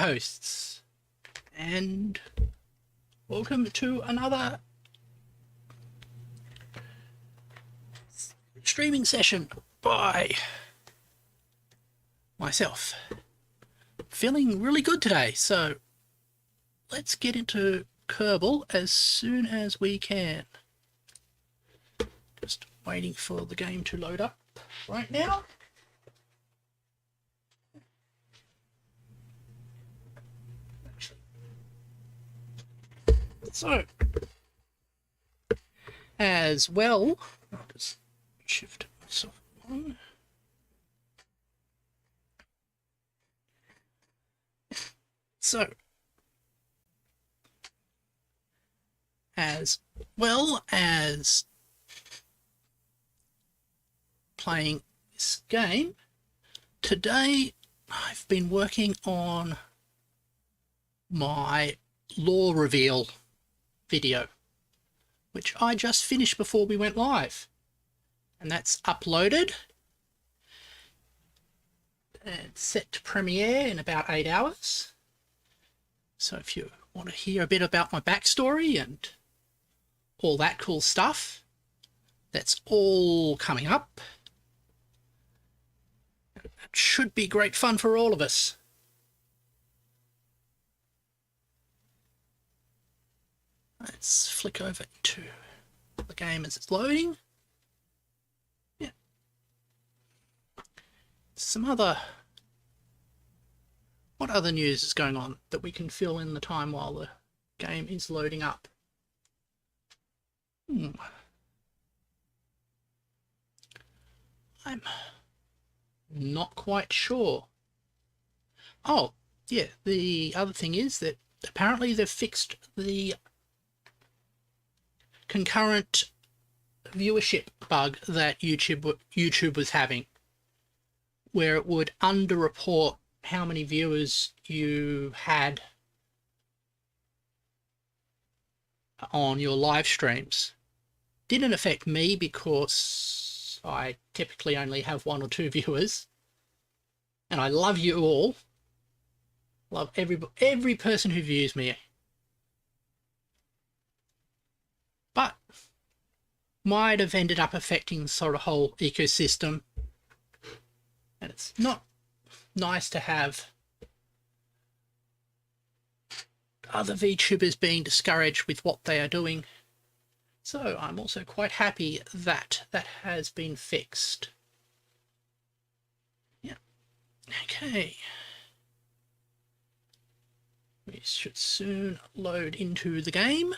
hosts, and welcome to another streaming session by myself. Feeling really good today, so let's get into Kerbal as soon as we can. Just waiting for the game to load up right now. So, as well, I'll just shift myself on. So, as well as playing this game, today I've been working on my lore reveal video, which I just finished before we went live, and that's uploaded and set to premiere in about 8 hours. So if you want to hear a bit about my backstory and all that cool stuff, that's all coming up. It should be great fun for all of us. Let's flick over to the game as it's loading. Yeah. What other news is going on that we can fill in the time while the game is loading up? I'm not quite sure. Oh, yeah, the other thing is that apparently they've fixed the concurrent viewership bug that YouTube was having, where it would underreport how many viewers you had on your live streams. Didn't affect me because I typically only have 1 or 2 viewers, and I love you all. Love every person who views me. But might have ended up affecting sort of whole ecosystem, and it's not nice to have other VTubers being discouraged with what they are doing. So I'm also quite happy that that has been fixed. Yeah. Okay. We should soon load into the game.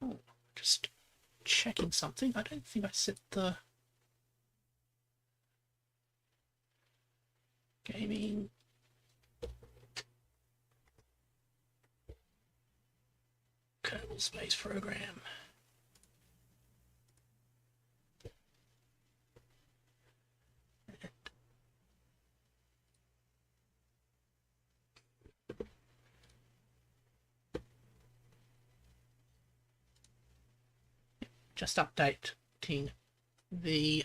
Oh, just checking something. I don't think I set the gaming Kerbal Space program. Just updating the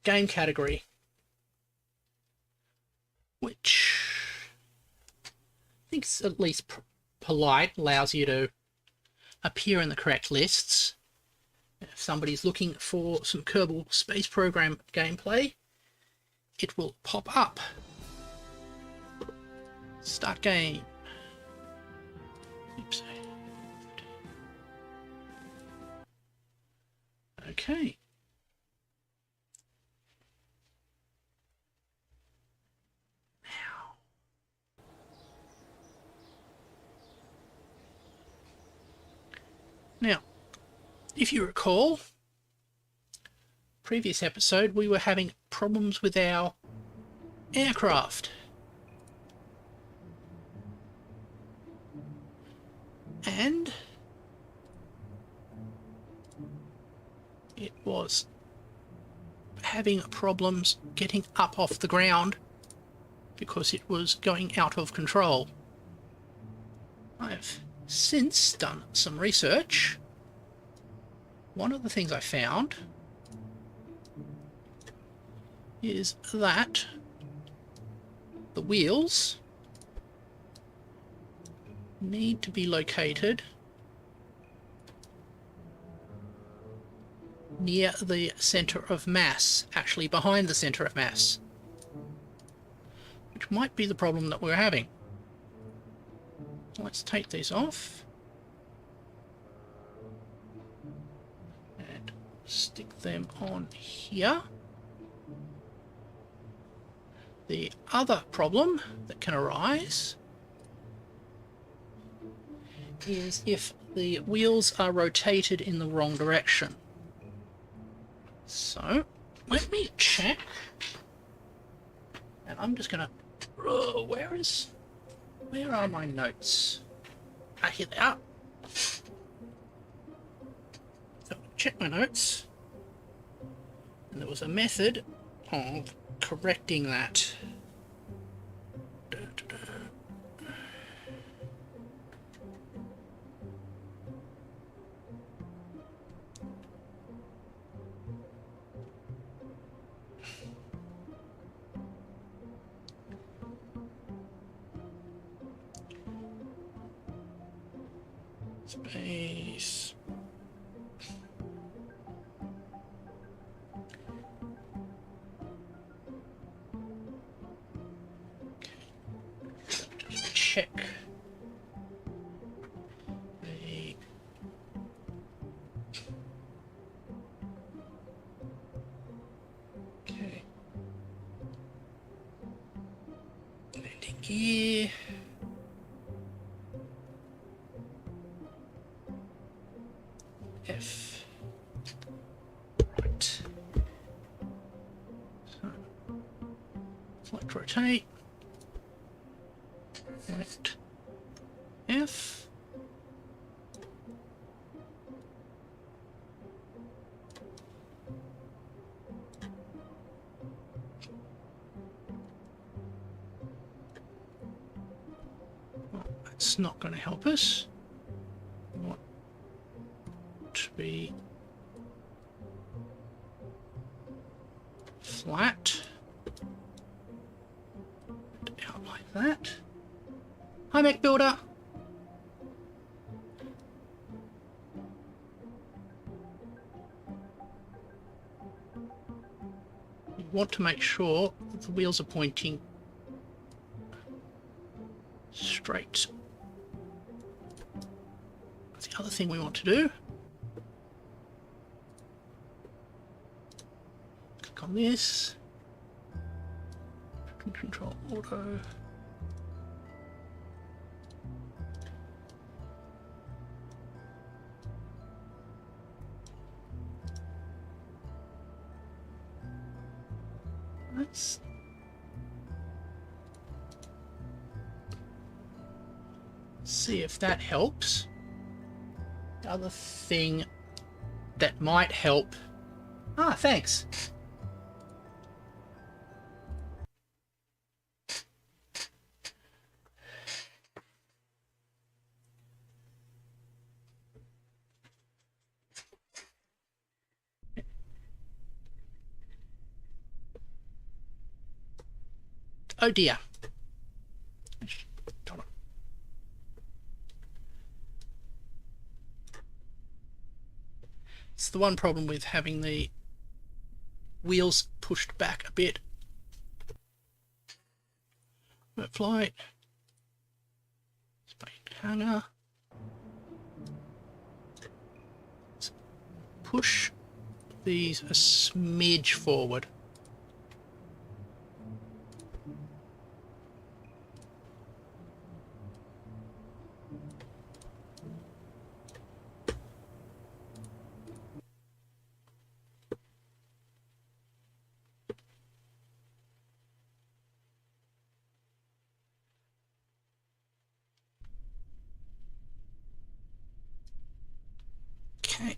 game category, which I think is at least polite, allows you to appear in the correct lists. If somebody's looking for some Kerbal Space Program gameplay, it will pop up. Start game. Oops. Okay. Now, if you recall, previous episode we were having problems with our aircraft. And it was having problems getting up off the ground because it was going out of control. I've since done some research. One of the things I found is that the wheels need to be located near the center of mass, actually behind the center of mass, which might be the problem that we're having. So let's take these off and stick them on here. The other problem that can arise is if the wheels are rotated in the wrong direction. So let me check, and I'm just gonna where are my notes? Ah, here they are. So check my notes, and there was a method of correcting that. Space. Just check the landing gear. F. Right. So, select rotate. Select F. Well, that's not going to help us. We want to be flat. Out like that. Hi, Mech Builder. You want to make sure that the wheels are pointing straight. That's the other thing we want to do. Click on this. Control Auto. Let's see if that helps. The other thing that might help. Ah, thanks. Oh dear. It's the one problem with having the wheels pushed back a bit. Flight. Space hangar. Let's push these a smidge forward. Okay.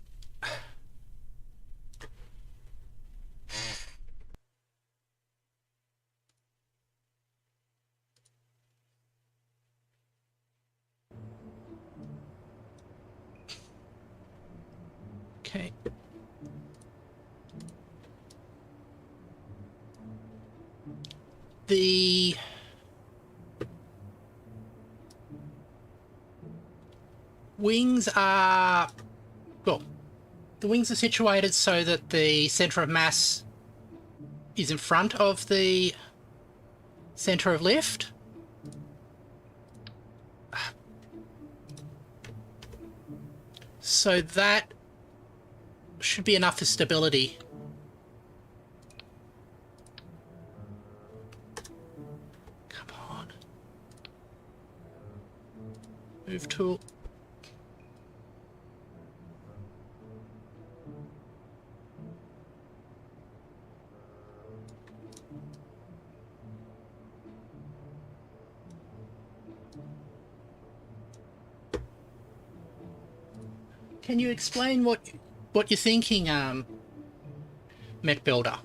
Okay. The wings are, well, the wings are situated so that the centre of mass is in front of the centre of lift. So that should be enough for stability. Come on. Move tool. Can you explain what you're thinking, Mech Builder?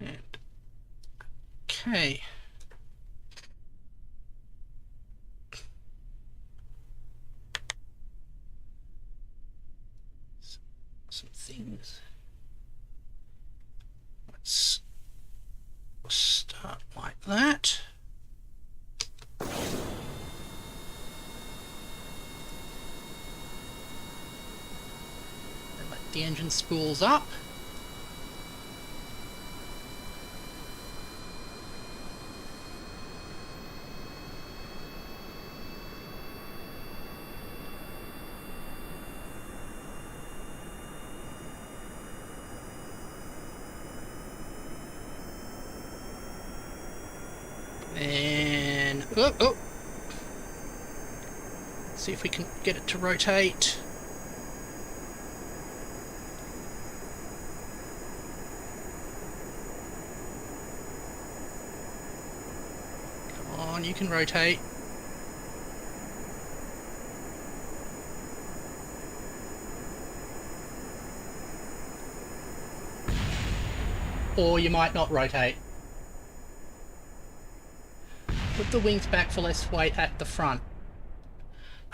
And okay. Some things. Let's start like that. And let the engine spools up. And oh, see if we can get it to rotate. Come on, you can rotate. Or you might not rotate. Put the wings back for less weight at the front.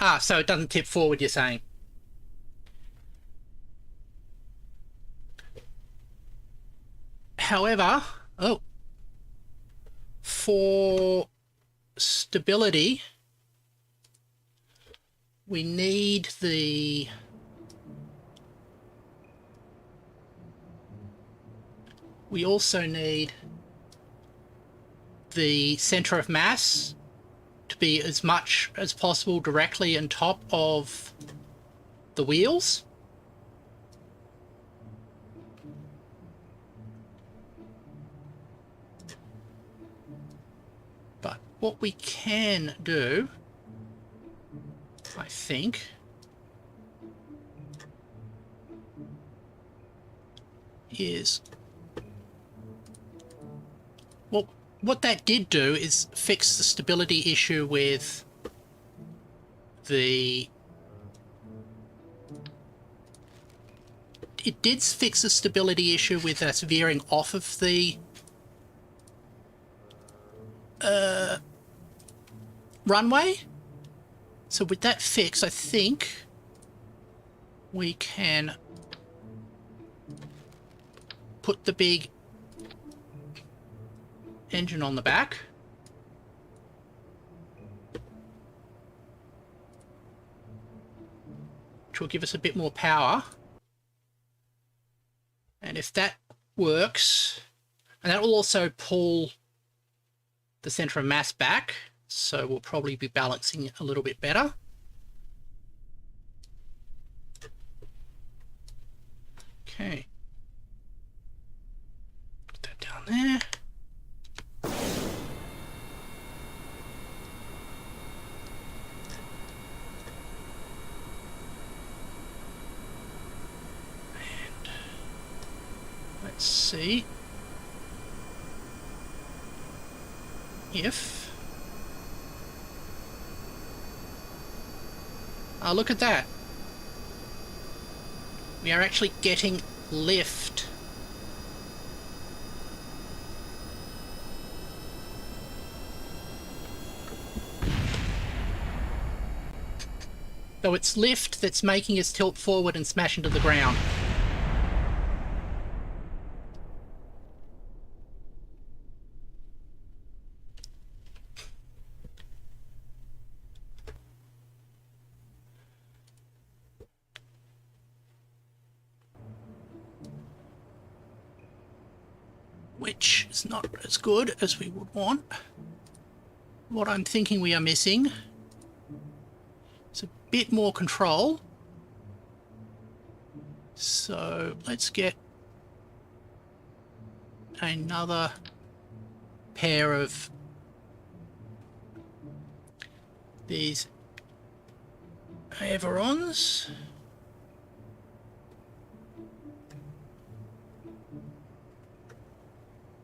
Ah, so it doesn't tip forward, you're saying. However, for stability, we need the we also need the centre of mass to be as much as possible directly on top of the wheels. But what we can do, I think, is, well, what that did do is fix the stability issue with the... It did fix the stability issue with us veering off of the runway. So with that fix, I think we can put the big engine on the back. Which will give us a bit more power. And if that works, and that will also pull the centre of mass back, so we'll probably be balancing a little bit better. Okay. Put that down there. Let's see if... Oh, look at that. We are actually getting lift So it's lift that's making us tilt forward and smash into the ground. Which is not as good as we would want. What I'm thinking we are missing is a bit more control. So let's get another pair of these ailerons.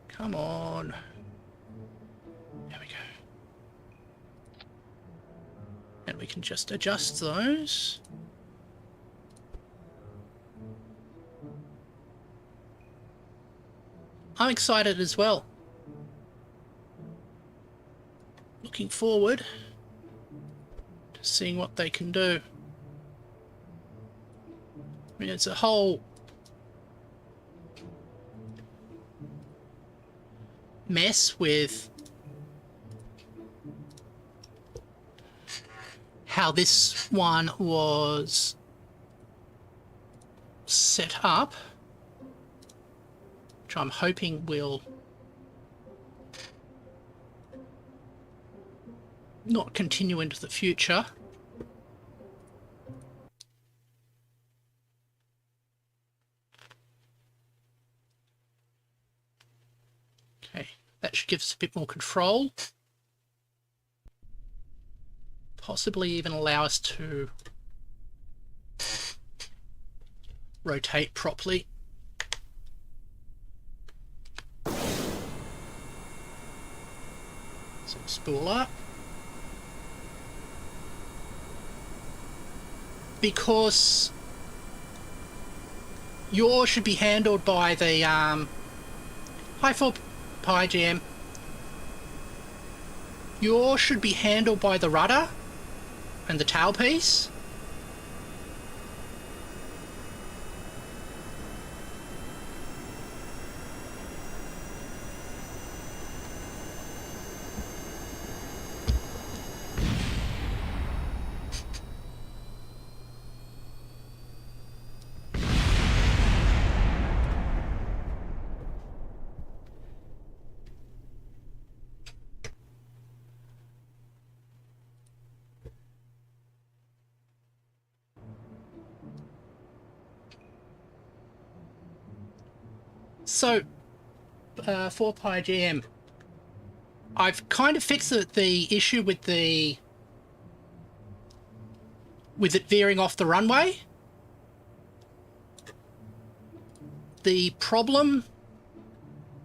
Come on. There we go. And we can just adjust those. I'm excited as well. Looking forward to seeing what they can do. I mean, it's a whole mess with how this one was set up, which I'm hoping will not continue into the future. Okay, that should give us a bit more control. Possibly even allow us to rotate properly. So spool up. Because yours should be handled by the hi 4 Pi GM. Yours should be handled by the rudder and the tailpiece. So, 4 Pi GM, I've kind of fixed the issue with it veering off the runway. The problem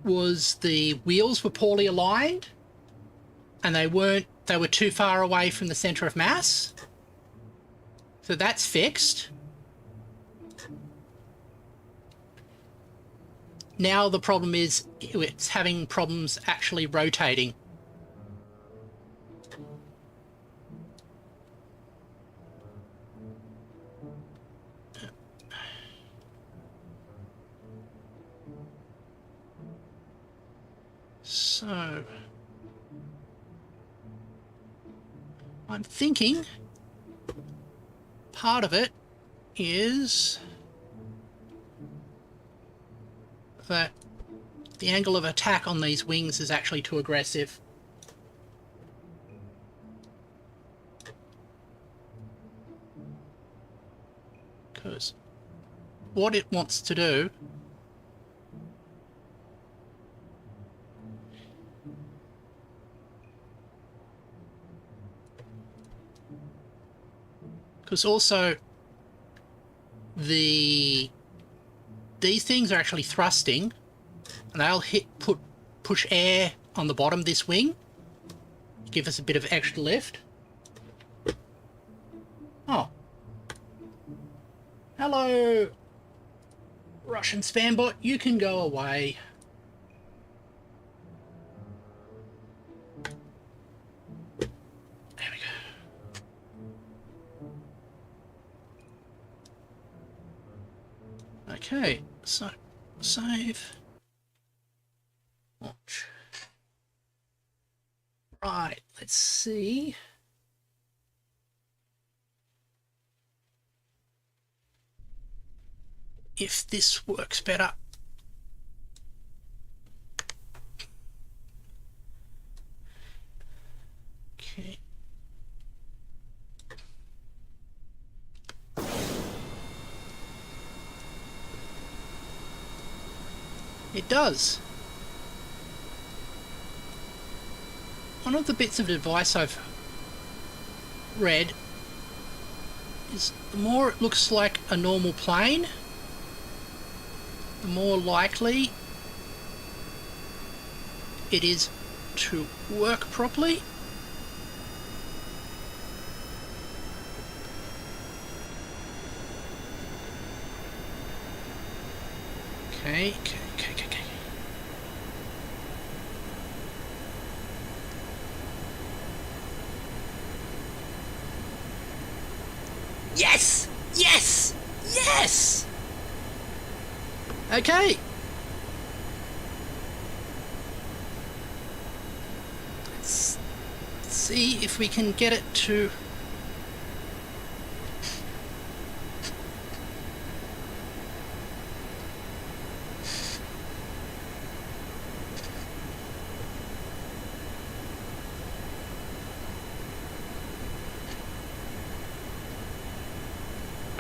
was the wheels were poorly aligned and they were too far away from the center of mass. So that's fixed. Now the problem is it's having problems actually rotating. So I'm thinking part of it is that the angle of attack on these wings is actually too aggressive. Because what it wants to do because also these things are actually thrusting and they'll push air on the bottom of this wing, give us a bit of extra lift. Oh. Hello, Russian spam bot, you can go away. There we go. Okay, so save. Launch. Right, let's see. If this works better. Okay. It does. One of the bits of advice I've read is the more it looks like a normal plane, the more likely it is to work properly. Okay. Yes! Yes! Yes! Okay. Let's see if we can get it to...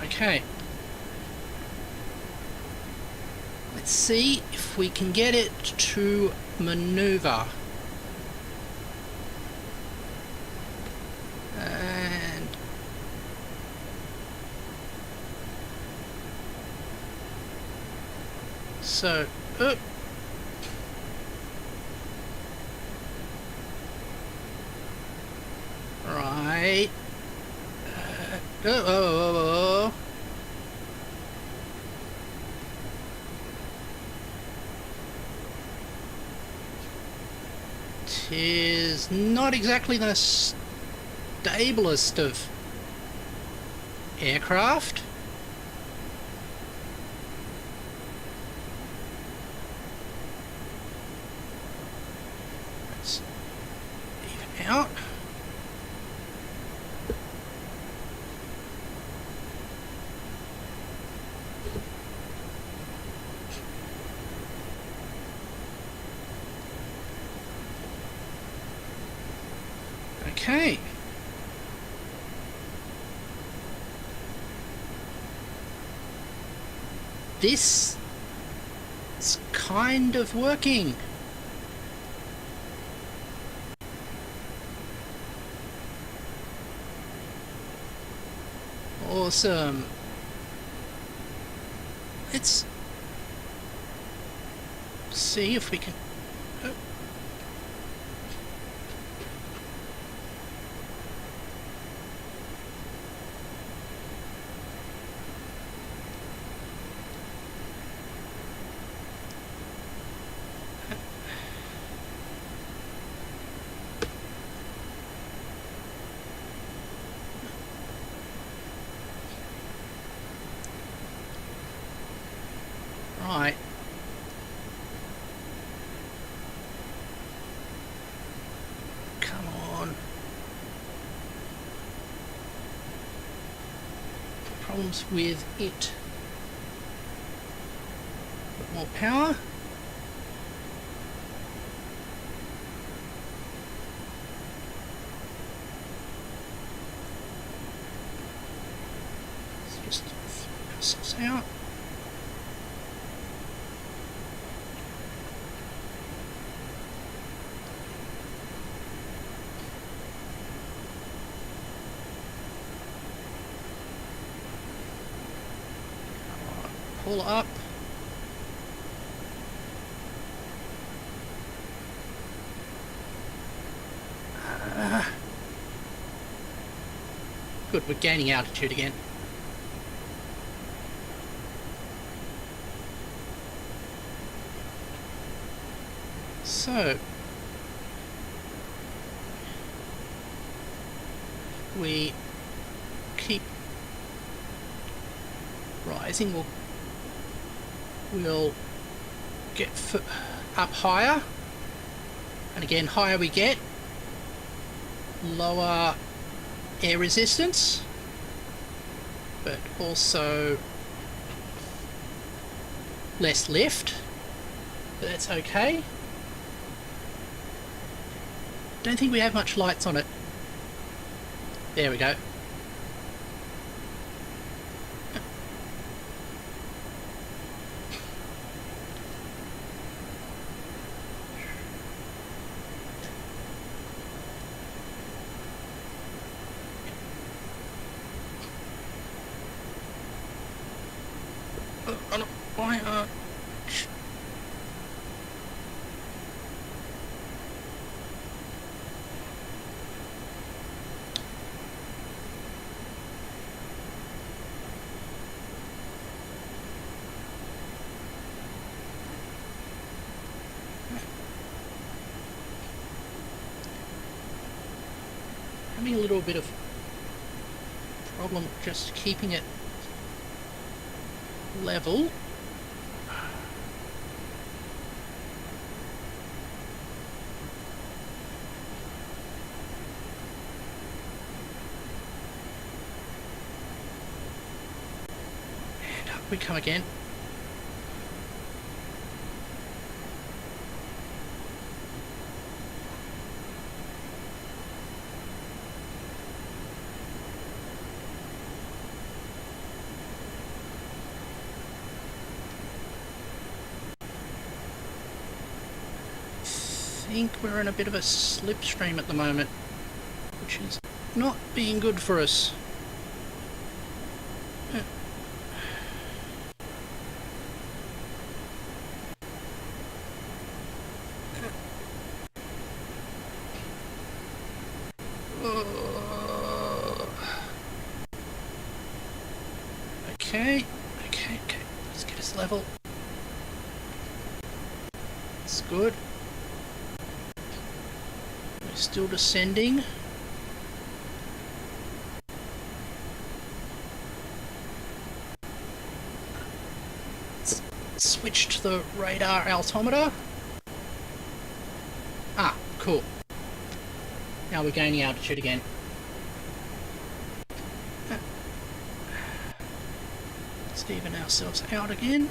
Okay. Let's see if we can get it to maneuver. And so, right. Tis not exactly the stablest of aircraft. Let's even out. Okay. This is kind of working. Awesome. Let's see if we can... Oh. Right. Come on. Problems with it. Bit more power. Let's just throw ourselves out. Pull up. Good, we're gaining altitude again. So, we keep rising. We'll we'll get up higher, and again, higher we get, lower air resistance, but also less lift, but that's okay. Don't think we have much lights on it. There we go. Why having a little bit of problem just keeping it level. And up we come again. I think we're in a bit of a slipstream at the moment, which is not being good for us. Okay, let's get us level. That's good. We're still descending. Let's switch to the radar altimeter. Ah, cool. Now we're gaining altitude again. Let's even ourselves out again.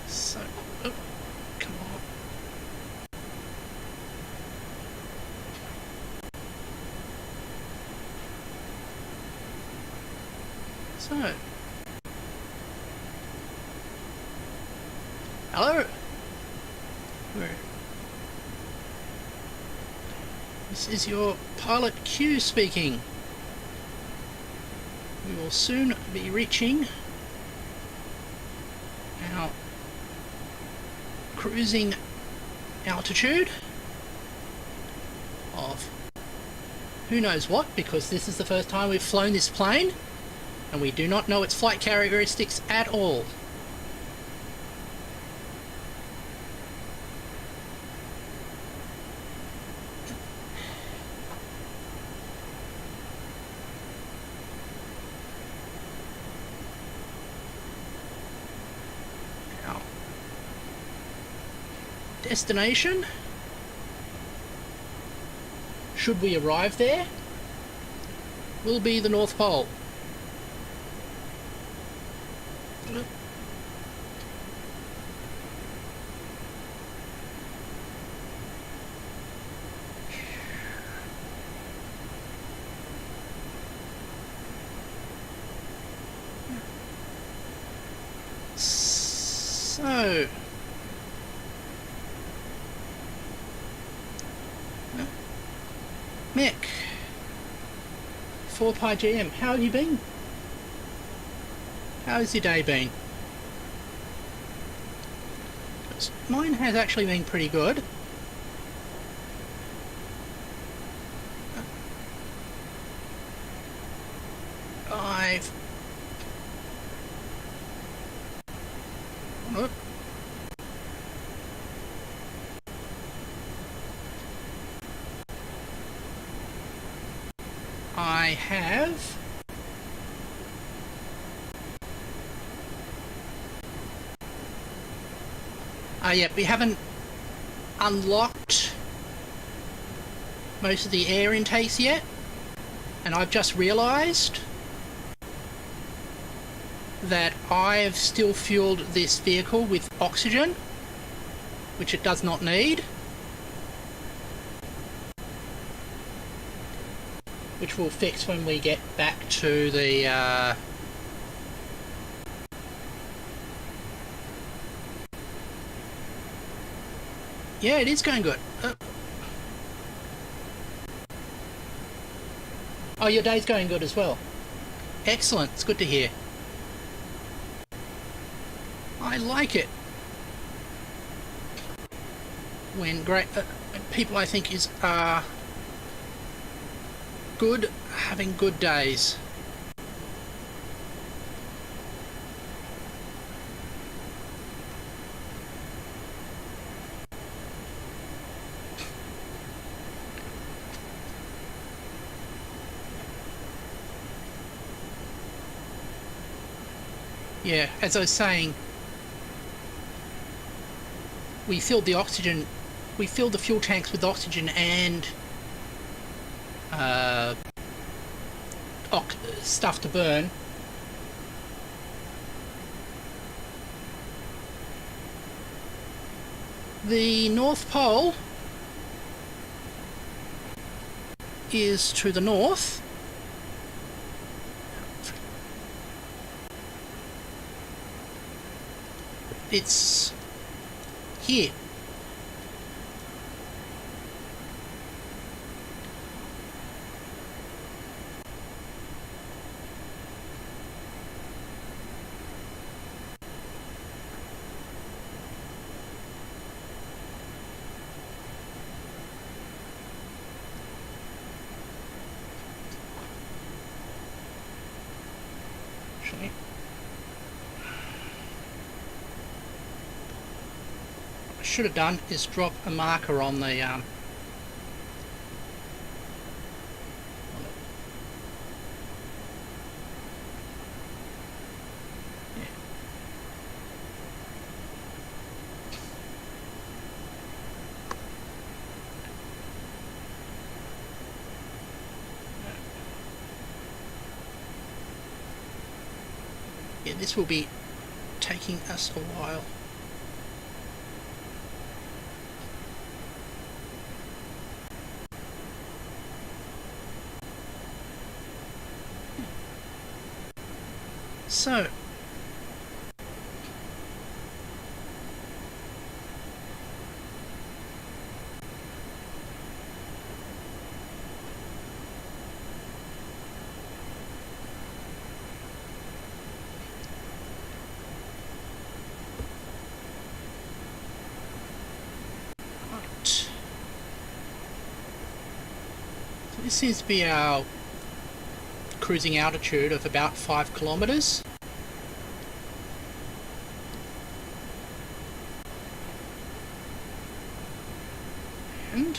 So, oh, come on. So, hello. This is your pilot Q speaking. We will soon be reaching our cruising altitude of who knows what, because this is the first time we've flown this plane and we do not know its flight characteristics at all. Now, destination, should we arrive there, will be the North Pole. So, Mick, 4Pi GM, how have you been? How's your day been? 'Cause mine has actually been pretty good. I've Oh. I have... yeah, we haven't unlocked most of the air intakes yet, and I've just realised that I've still fueled this vehicle with oxygen, which it does not need, which we'll fix when we get back to the yeah, it is going good. Oh, your day's going good as well. Excellent, it's good to hear. I like it when great people, I think, is good, having good days. Yeah, as I was saying, we filled the oxygen, we filled the fuel tanks with oxygen and stuff to burn. The North Pole is to the north. It's here. Actually, what I should have done is drop a marker on the yeah, this will be taking us a while. So, right. This seems to be our cruising altitude of about 5 kilometers. And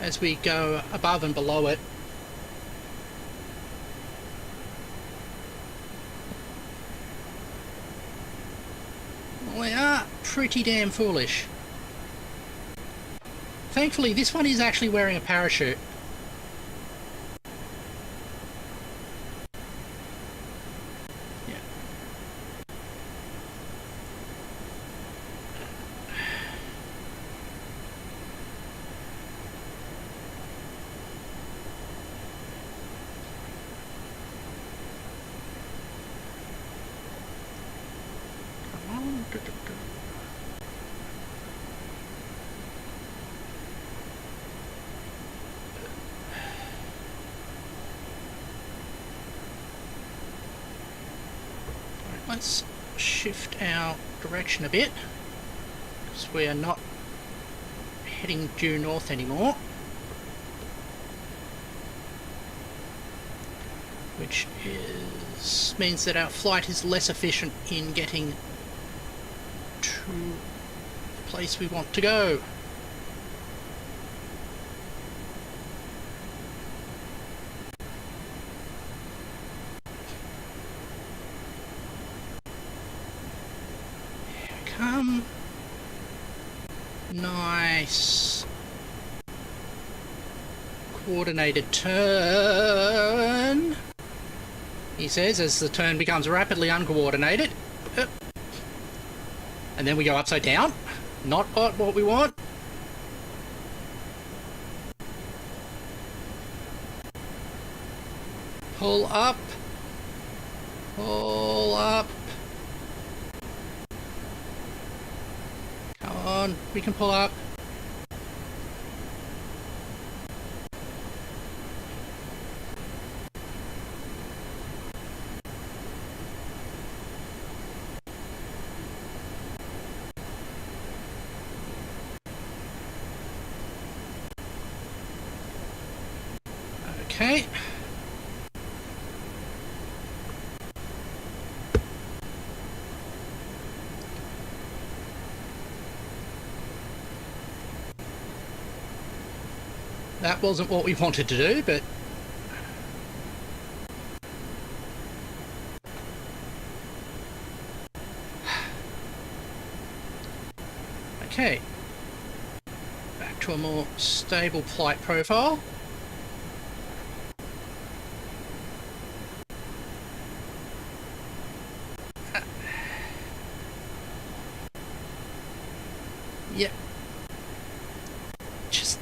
as we go above and below it, we are pretty damn foolish. Thankfully, this one is actually wearing a parachute. Yeah. Come on. Let's shift our direction a bit, because we are not heading due north anymore. which means that our flight is less efficient in getting to the place we want to go. Here we come. Nice. Coordinated turn, he says, as the turn becomes rapidly uncoordinated. And then we go upside down. Not what we want. Pull up. Pull up. Come on, we can pull up. Okay. That wasn't what we wanted to do, but okay. Back to a more stable flight profile. Yep. Just,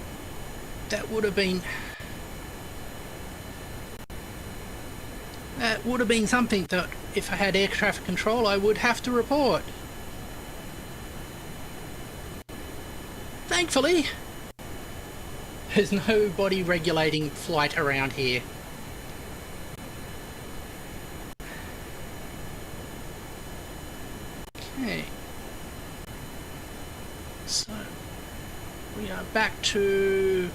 that would have been something that if I had air traffic control I would have to report. Thankfully, there's nobody regulating flight around here. Okay. So, we are back to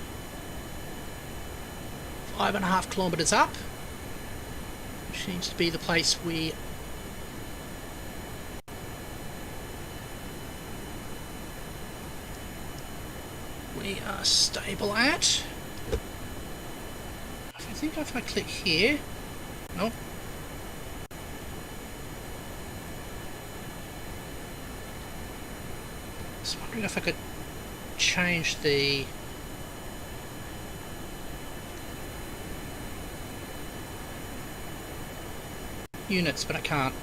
5.5 kilometers up, which seems to be the place we are stable at. I think if I click here, nope. Just wondering if I could change the units, but I can't.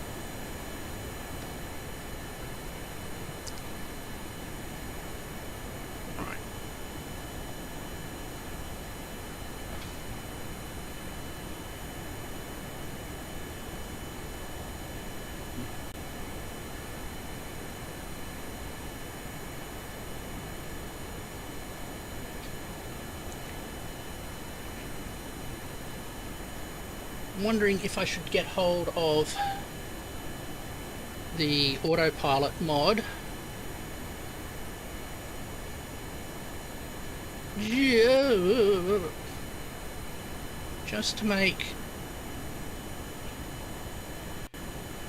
Right. I'm wondering if I should get hold of the autopilot mod. Just to make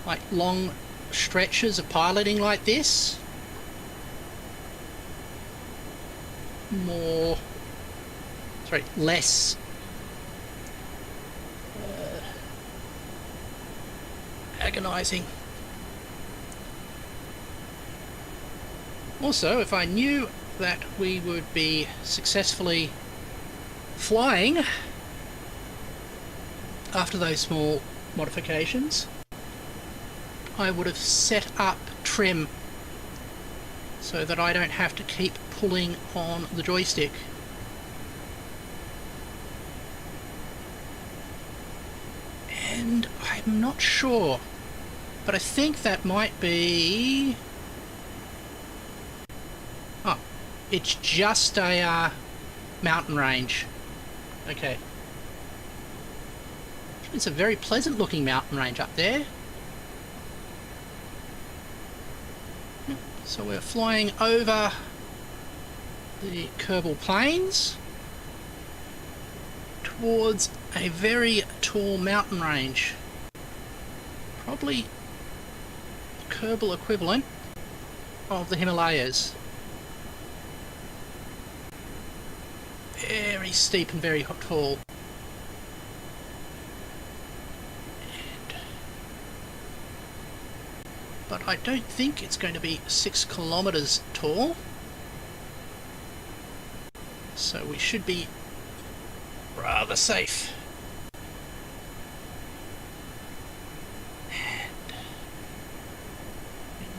like long stretches of piloting like this less agonizing. Also, if I knew that we would be successfully flying after those small modifications, I would have set up trim so that I don't have to keep pulling on the joystick. And I'm not sure, but I think that might be... oh, it's just a mountain range. Okay. It's a very pleasant looking mountain range up there. So we're flying over the Kerbal Plains towards a very tall mountain range. Probably the Kerbal equivalent of the Himalayas. Very steep and very tall. But I don't think it's going to be 6 kilometers tall. So we should be rather safe. And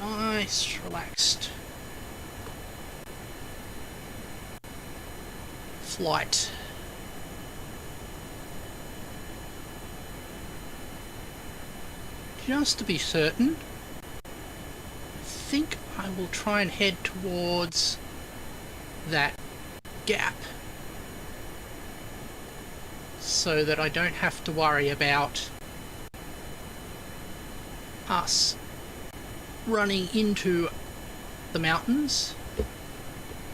nice, relaxed flight. Just to be certain, I think I will try and head towards that gap so that I don't have to worry about us running into the mountains,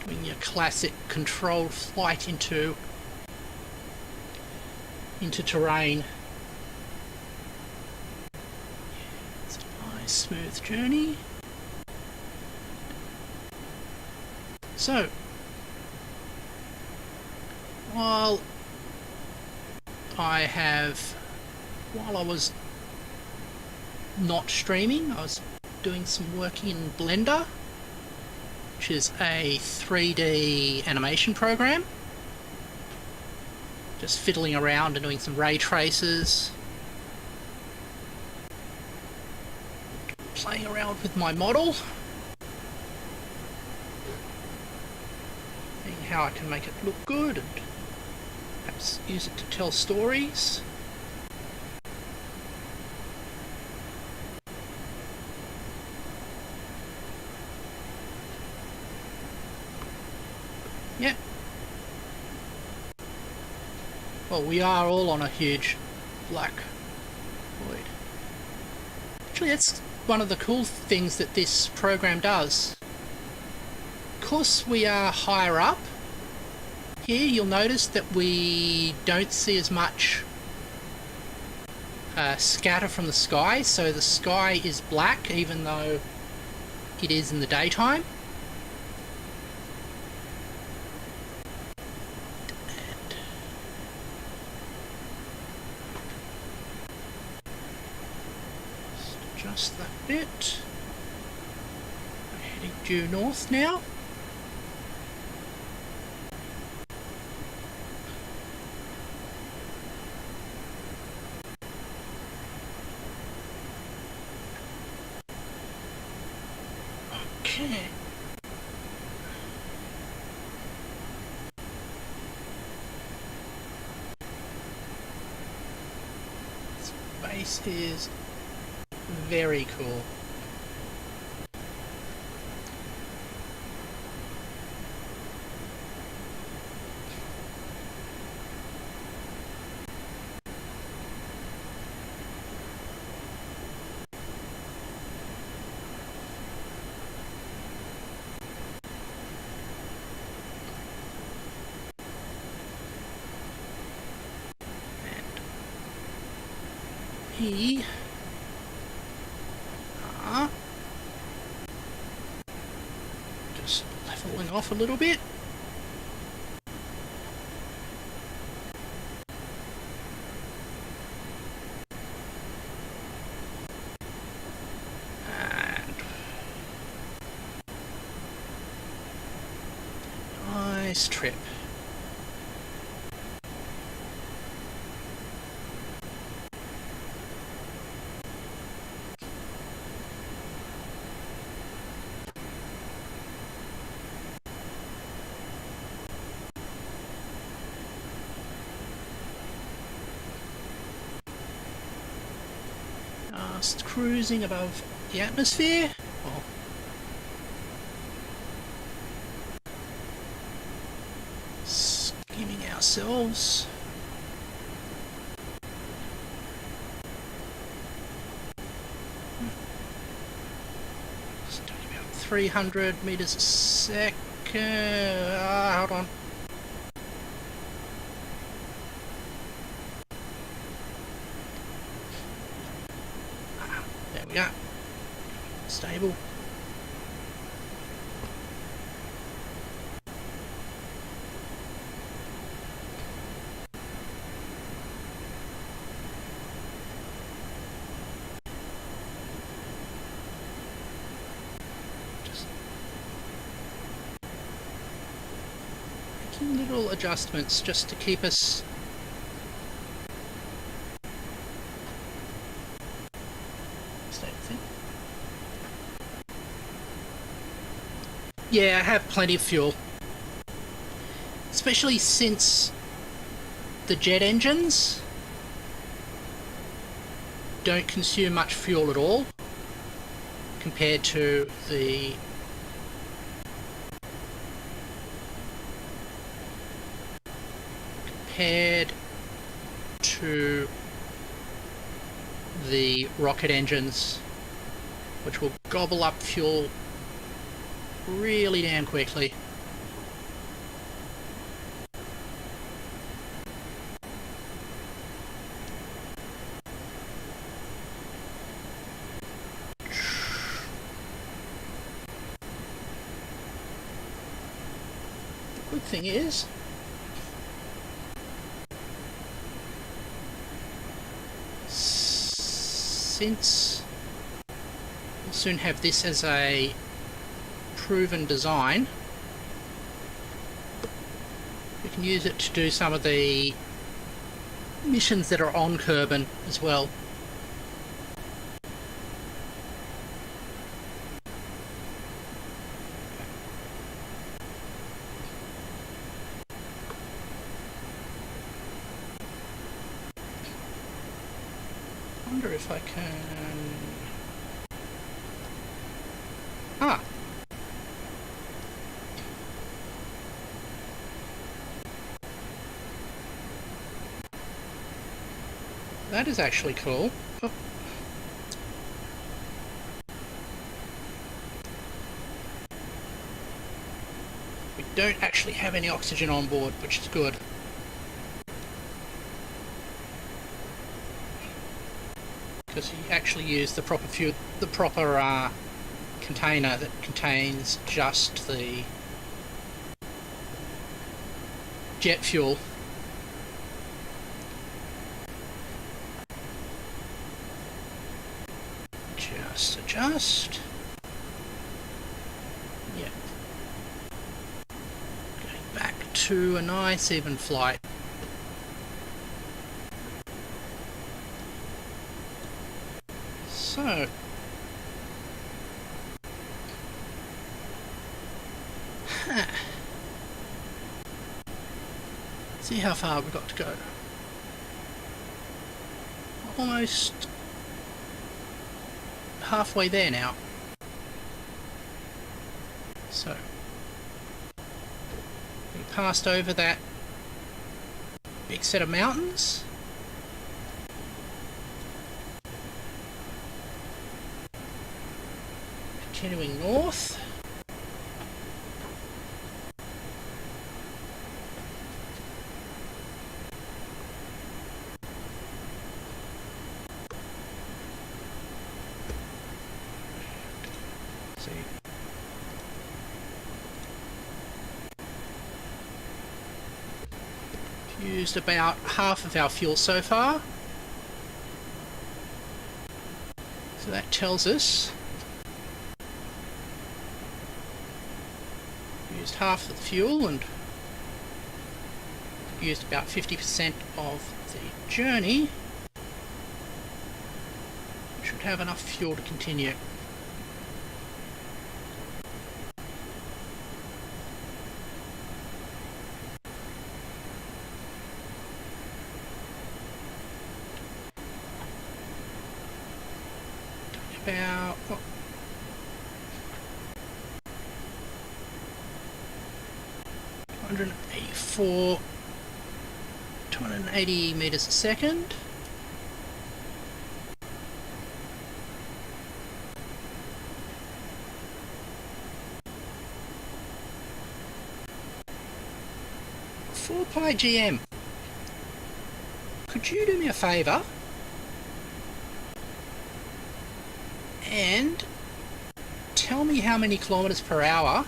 doing your classic controlled flight into terrain. It's a nice smooth journey. So while I was not streaming, I was doing some work in Blender, which is a 3D animation program. Just fiddling around and doing some ray traces. Playing around with my model. Seeing how I can make it look good and perhaps use it to tell stories. Yep. Well, we are all on a huge black void. Actually, that's one of the cool things that this program does. Because we are higher up, here you'll notice that we don't see as much scatter from the sky, so the sky is black even though it is in the daytime. Just that bit. We're heading due north now. Okay. Space is very cool. We are just leveling off a little bit. And nice trip. Just cruising above the atmosphere. Well, skimming ourselves. Just doing about 300 meters a second. Hold on. go. Stable. Little adjustments just to keep us yeah, I have plenty of fuel, especially since the jet engines don't consume much fuel at all compared to the rocket engines, which will gobble up fuel really damn quickly. The good thing is, since we'll soon have this as a proven design, we can use it to do some of the missions that are on Kerbal as well. I wonder if I can... Ah! That is actually cool. Oh. We don't actually have any oxygen on board, which is good. Because you actually use the proper fuel, the proper container that contains just the jet fuel. Just adjust. Yeah. Going back to a nice even flight. So, see how far we've got to go. Almost halfway there now. So, we passed over that big set of mountains. Continuing north. See. Used about half of our fuel so far. So that tells us used half of the fuel and used about 50% of the journey. Should have enough fuel to continue. About 284, 280 meters a second. For Pi GM, could you do me a favour And tell me how many kilometers per hour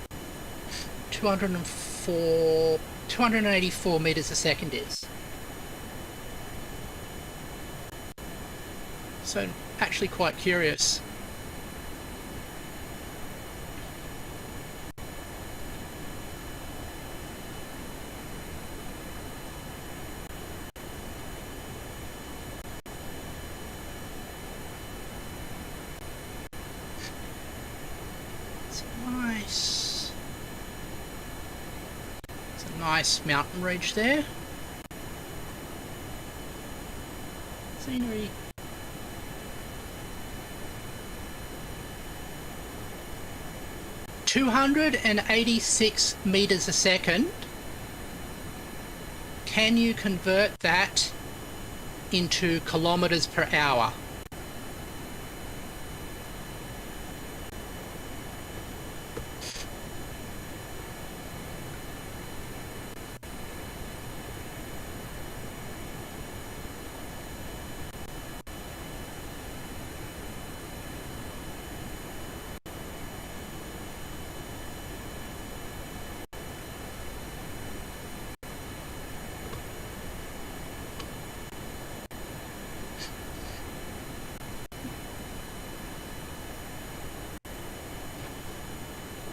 284 meters a second is. So actually quite curious. It's nice. It's a nice mountain range there. Scenery. ...286 meters a second. Can you convert that into kilometers per hour?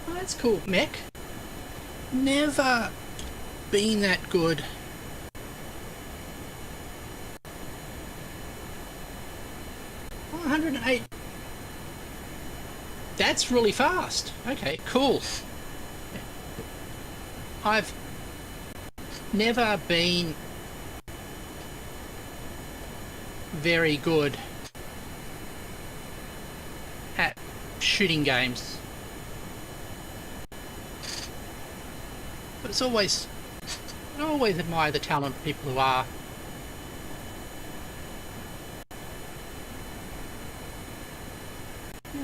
Oh, that's cool, mech. Never been that good. 108. That's really fast. Okay, cool. I've never been very good at shooting games. But it's always... I always admire the talent of people who are. Yeah.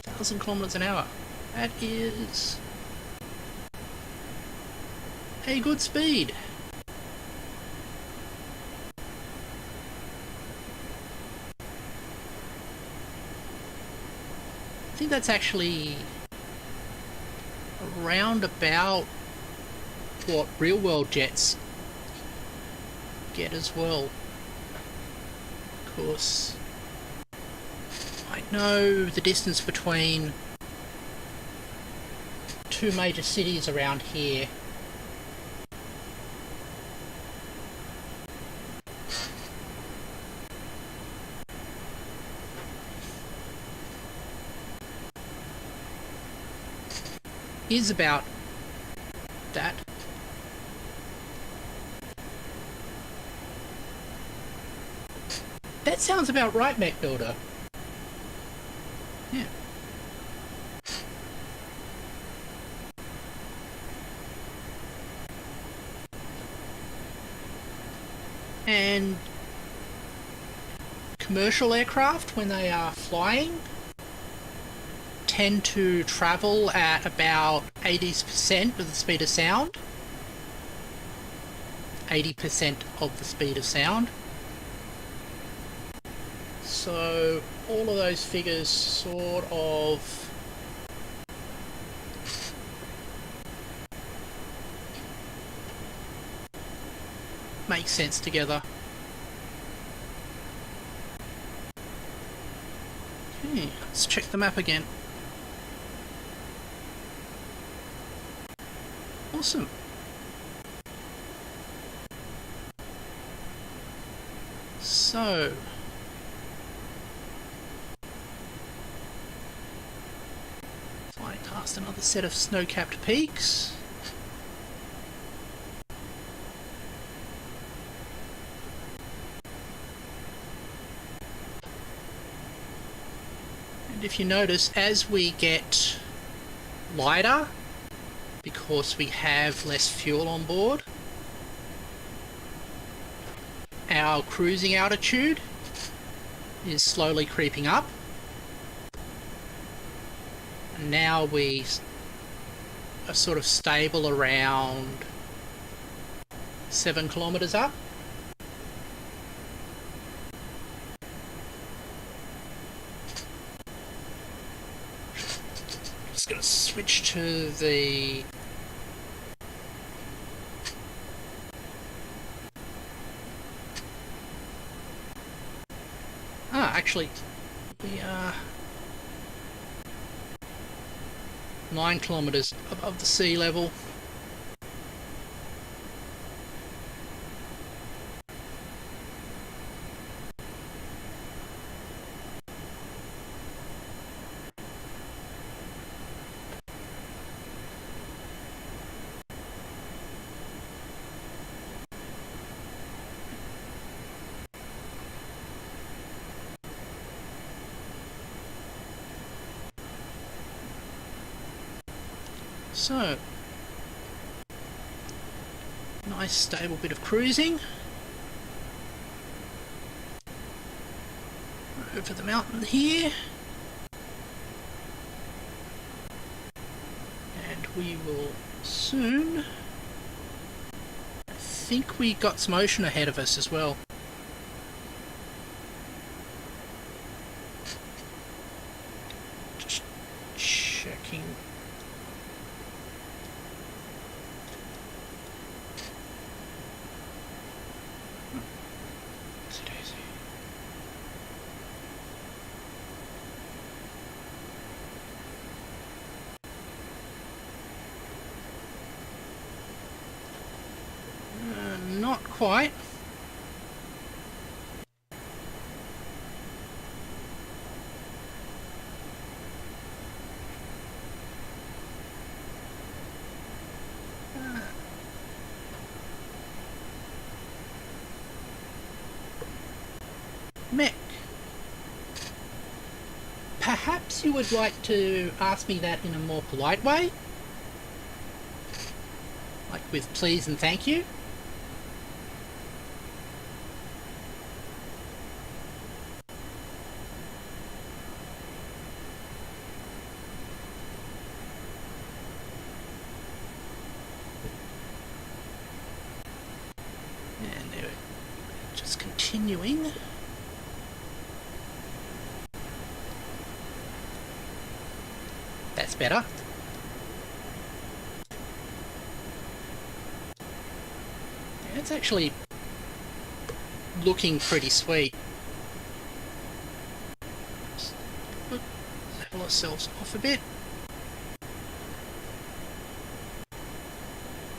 1,000 kilometers an hour. That is a good speed. I think that's actually around about what real world jets get as well. Of course, I know the distance between two major cities around here. Is about that. That sounds about right, Mech Builder. Yeah. And commercial aircraft, when they are flying, tend to travel at about 80% of the speed of sound. 80% of the speed of sound. So all of those figures sort of make sense together. Okay, let's check the map again. Awesome. So flying past another set of snow-capped peaks. And if you notice, as we get lighter, because we have less fuel on board, our cruising altitude is slowly creeping up. And now we are sort of stable around 7 kilometers up. to the actually we are 9 kilometers above the sea level. So, nice stable bit of cruising over the mountain here, and we will soon, I think we got some ocean ahead of us as well. Just checking. Not quite. Mick, perhaps you would like to ask me that in a more polite way? Like with please and thank you? And there, just continuing. That's better. Yeah, it's actually looking pretty sweet. Just level ourselves off a bit.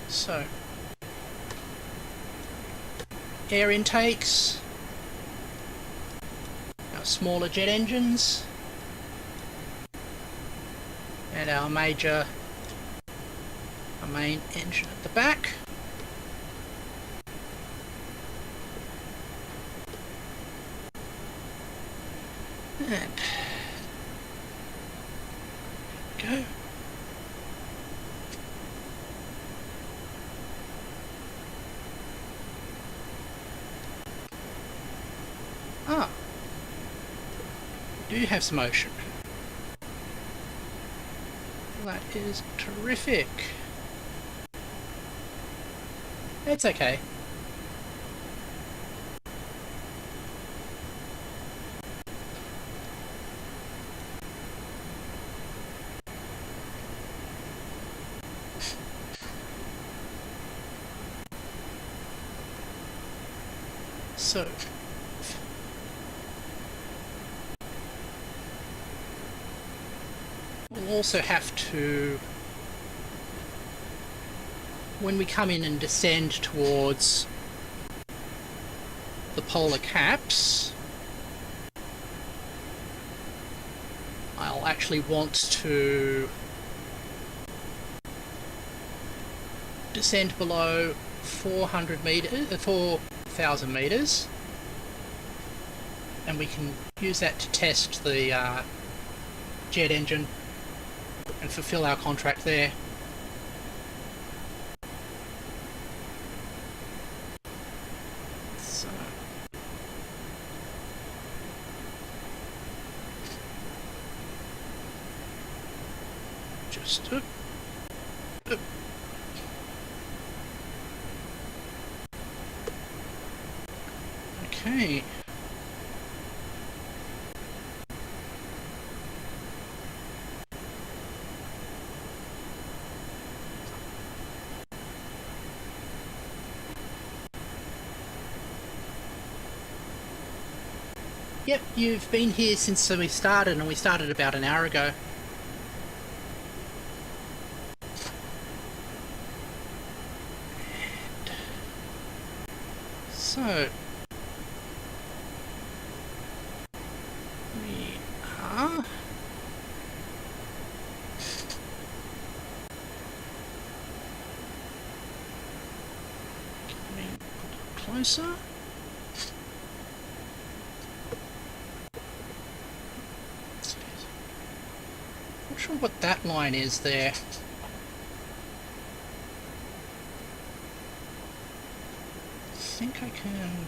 So, air intakes, our smaller jet engines, and our main engine at the back. And go. Ah, we do have some ocean. That is terrific. It's okay. So, we'll also have to, when we come in and descend towards the polar caps, I'll actually want to descend below 400 meters, 4,000 meters, and we can use that to test the jet engine and fulfill our contract there. So, just okay. Yep, you've been here since we started, and we started about an hour ago. So, we are coming a little closer. Not sure what that line is there. I think I can...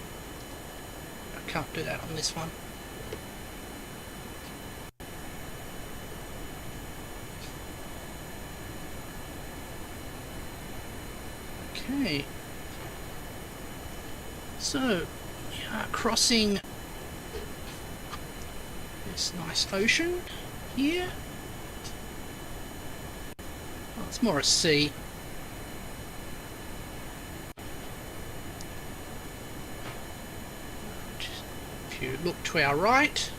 I can't do that on this one. Okay. So, we are crossing this nice ocean here. Well, it's more a sea. If you look to our right,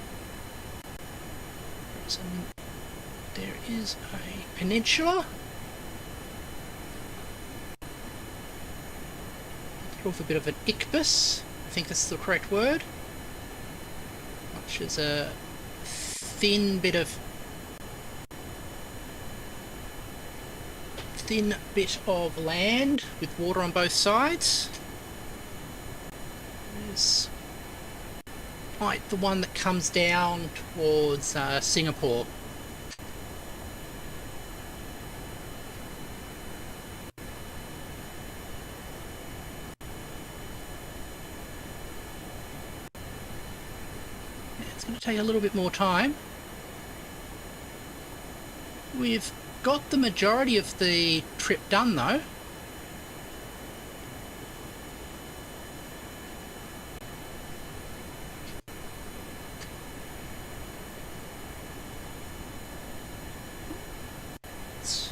there is a peninsula with a bit of an icbus, I think that's the correct word, which is a thin bit of land with water on both sides. There's like the one that comes down towards Singapore. It's going to take a little bit more time. We've got the majority of the trip done though. It's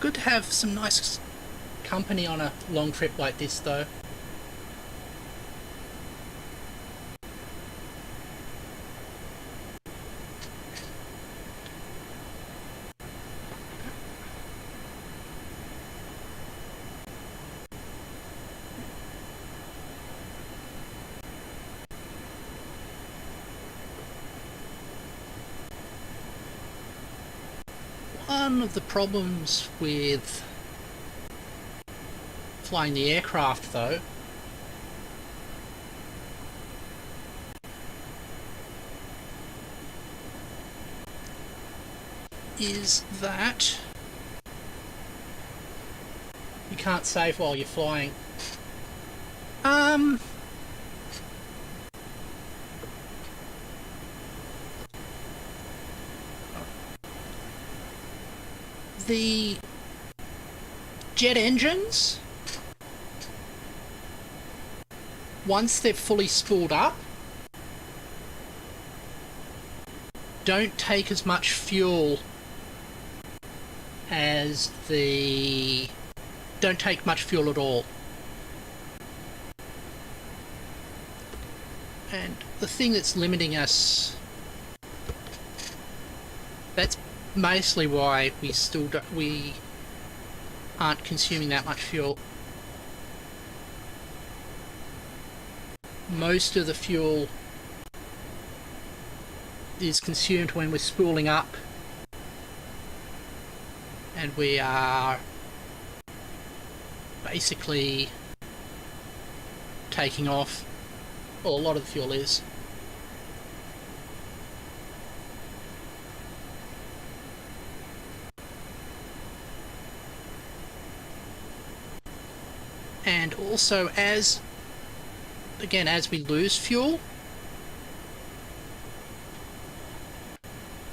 good to have some nice company on a long trip like this though. One of the problems with flying the aircraft though is that you can't save while you're flying. The jet engines, once they're fully spooled up, don't take as much fuel as don't take much fuel at all. And the thing that's limiting us, that's mostly why we aren't consuming that much fuel. Most of the fuel is consumed when we're spooling up and we are basically taking off. Well, a lot of the fuel is. And also, as we lose fuel,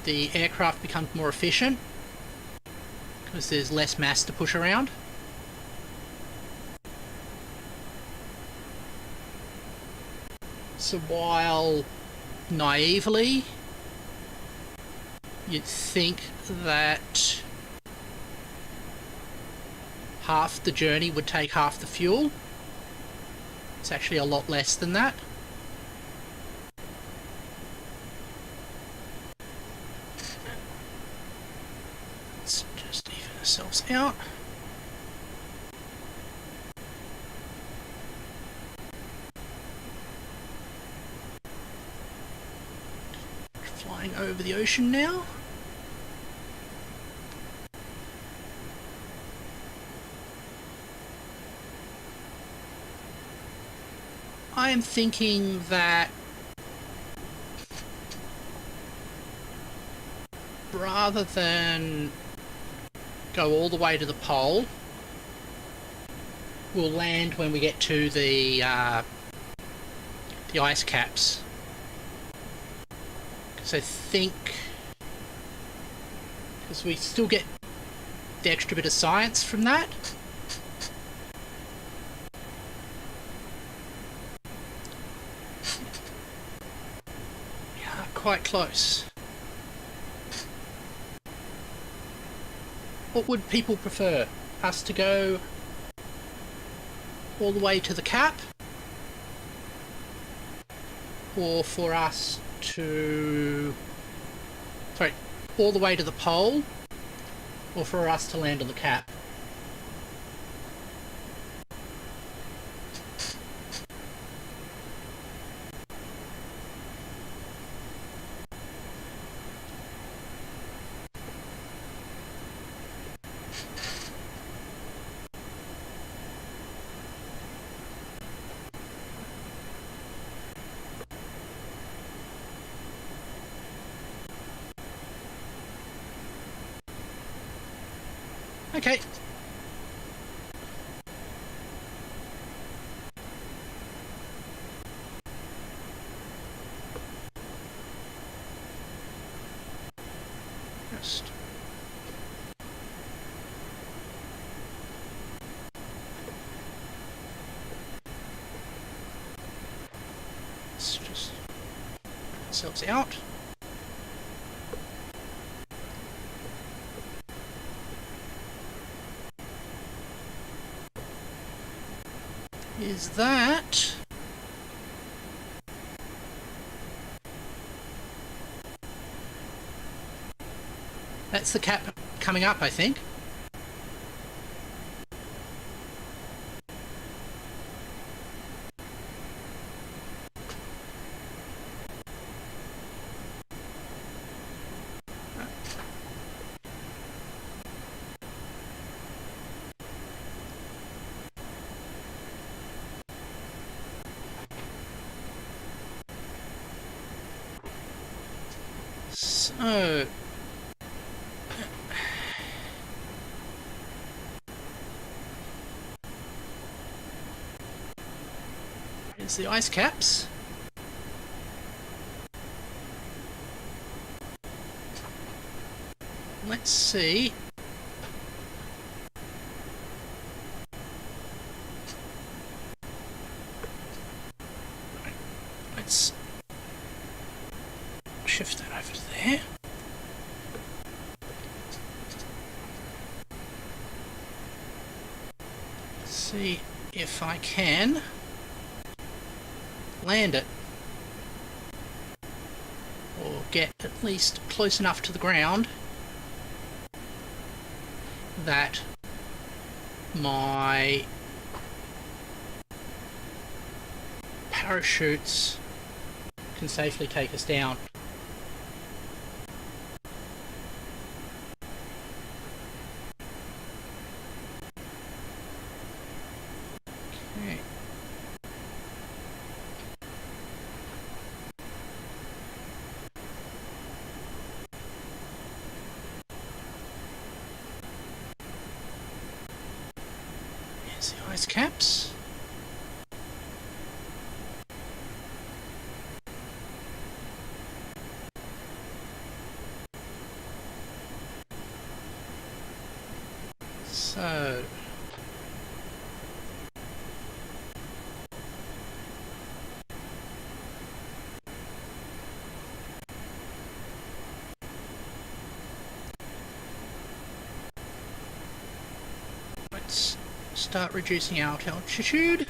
the aircraft becomes more efficient because there's less mass to push around. So while naively you'd think that half the journey would take half the fuel, it's actually a lot less than that. out. Flying over the ocean now. I am thinking that rather than go all the way to the pole, we'll land when we get to the ice caps. Because I think, because we still get the extra bit of science from that. Yeah, quite close. What would people prefer? Us to go all the way to the cap? Or for us to... Sorry, all the way to the pole? Or for us to land on the cap? Okay. Just let's just put ourselves out. Is that... That's the cap coming up, I think. So... Here's the ice caps. Let's see. Let's shift that over to there. See if I can land it, or get at least close enough to the ground that my parachutes can safely take us down. Okay. Here's the ice caps. So let's start reducing our altitude.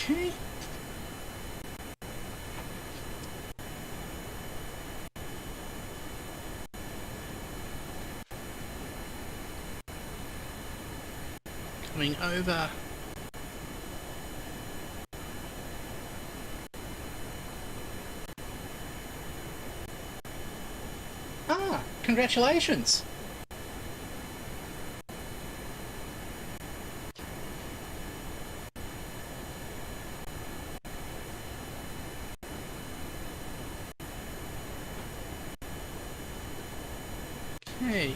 Okay. Coming over. Ah, congratulations. Okay.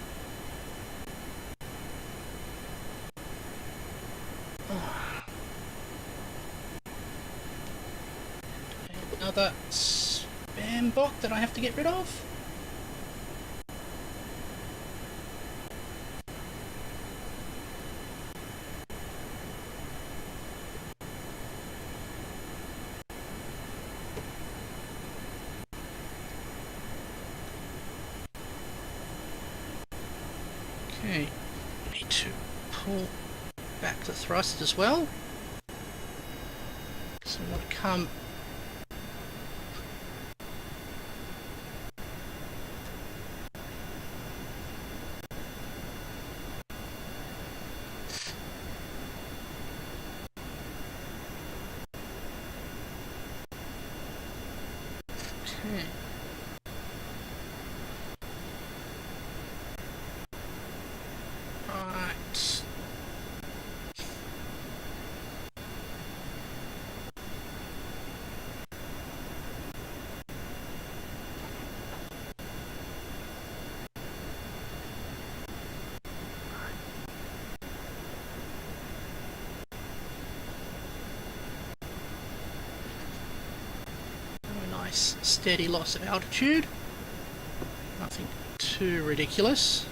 Another spam bot that I have to get rid of. Okay, need to pull back the thrust as well. So I want to come okay. Right. A nice steady loss of altitude. Nothing too ridiculous.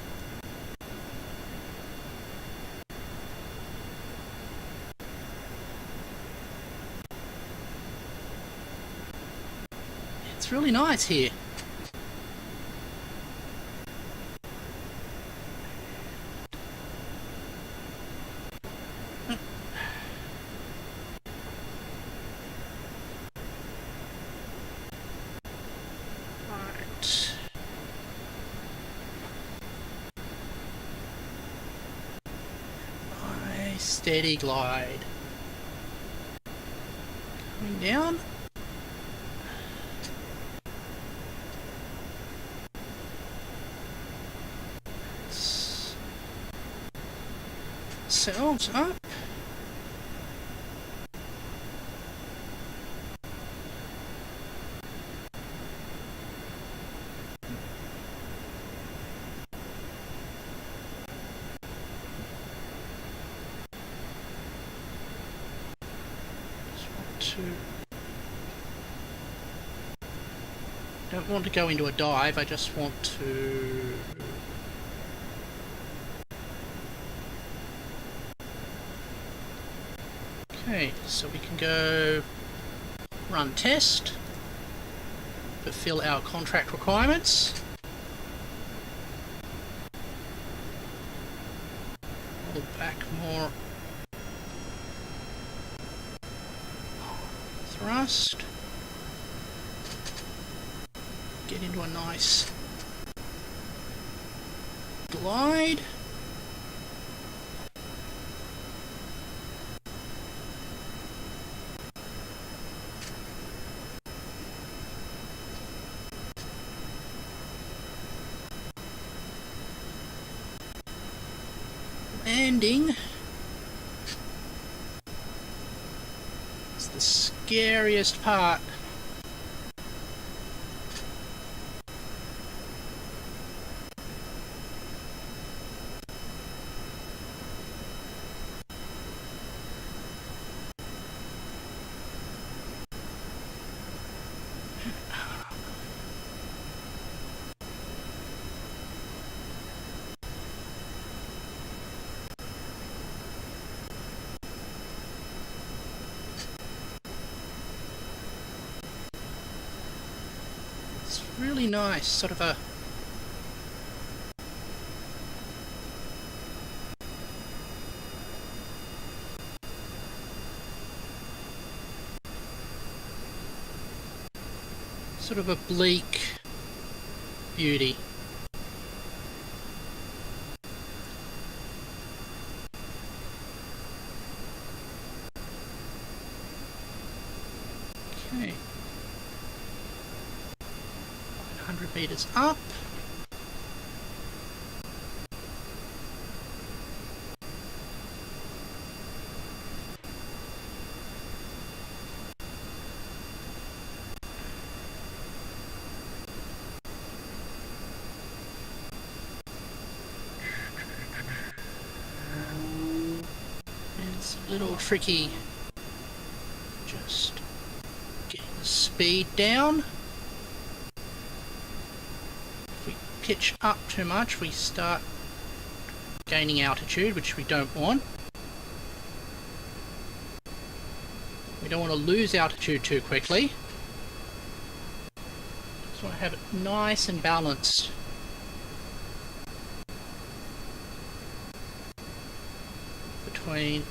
It's really nice here. Right. Nice steady glide. Coming down. Selves up. Don't want to go into a dive, I just want to okay, so we can go run test, fulfill our contract requirements. Pull back more thrust. Get into a nice glide. Landing. It's the scariest part. Really nice, sort of a sort of a bleak beauty. Okay. 100 meters up. It's a little tricky. Just getting the speed down. If we pitch up too much, we start gaining altitude, which we don't want. We don't want to lose altitude too quickly. Just want to have it nice and balanced. Between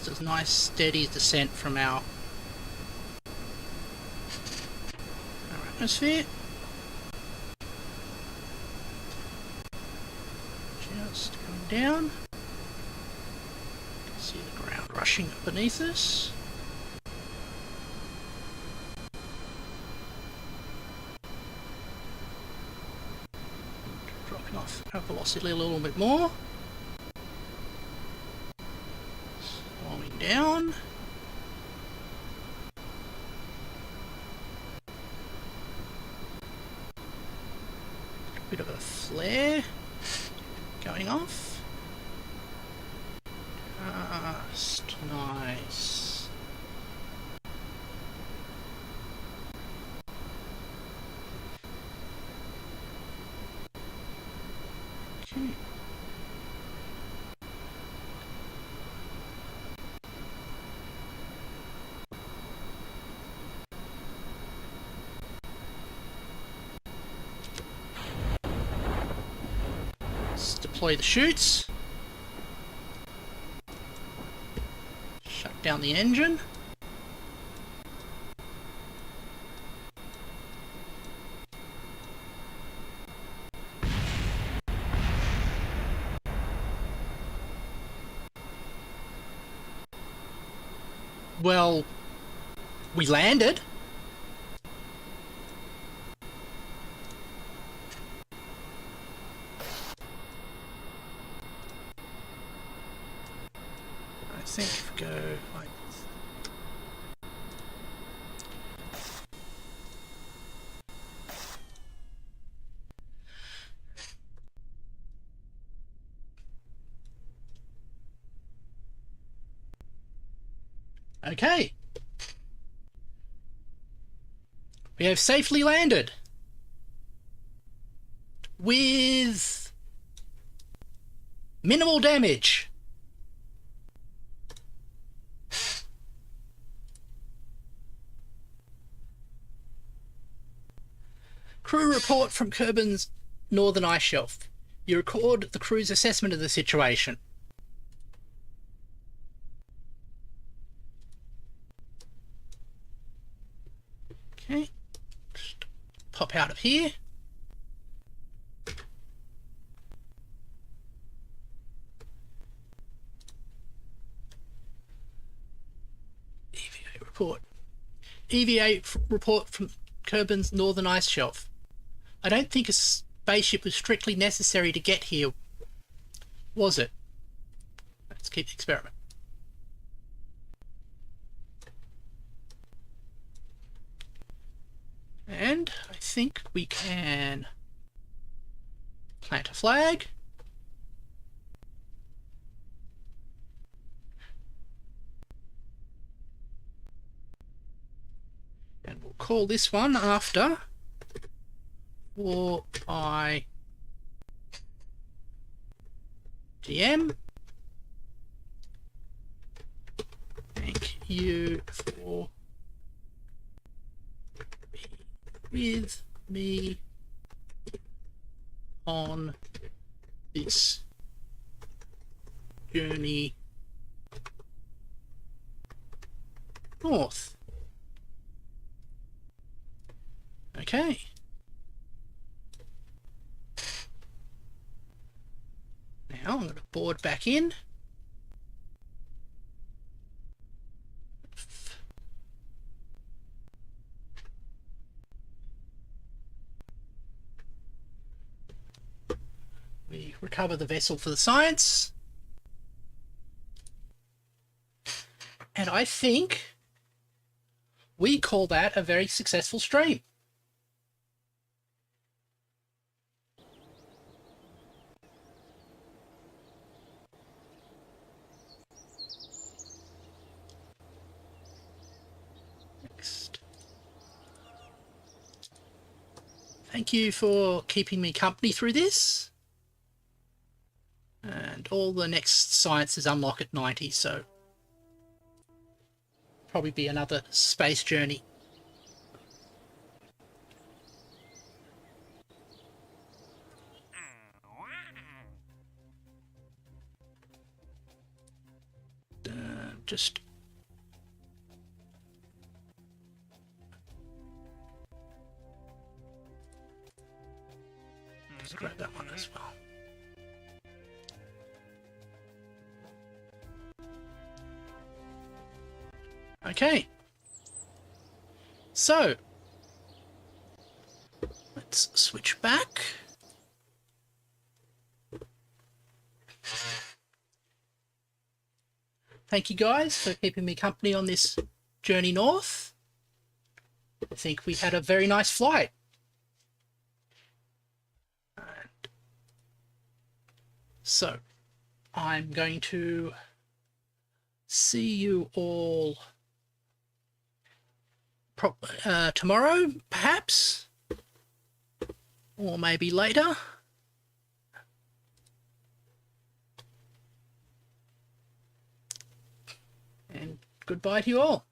just a nice steady descent from our atmosphere. Just going down. See the ground rushing beneath us. Dropping off our velocity a little bit more. Slowing down. A bit of a flare going off. Just nice. Okay. Let's deploy the chutes. Shut down the engine. Well, we landed. I think if we go like okay. We have safely landed with minimal damage. Crew report from Kerbal's northern ice shelf. You record the crew's assessment of the situation. Okay, just pop out of here. EVA report. EVA report from Kerbal's northern ice shelf. I don't think a spaceship was strictly necessary to get here, was it? Let's keep the experiment. And I think we can plant a flag. And we'll call this one after 4i GM. Thank you for being with me on this journey north. Okay. Now I'm going to board back in. We recover the vessel for the science. And I think we call that a very successful stream. Next. Thank you for keeping me company through this. And all the next sciences unlock at 90, so probably be another space journey. Just grab that one as well. Okay, so let's switch back. Thank you guys for keeping me company on this journey north. I think we had a very nice flight. And so I'm going to see you all tomorrow, perhaps, or maybe later. And goodbye to you all.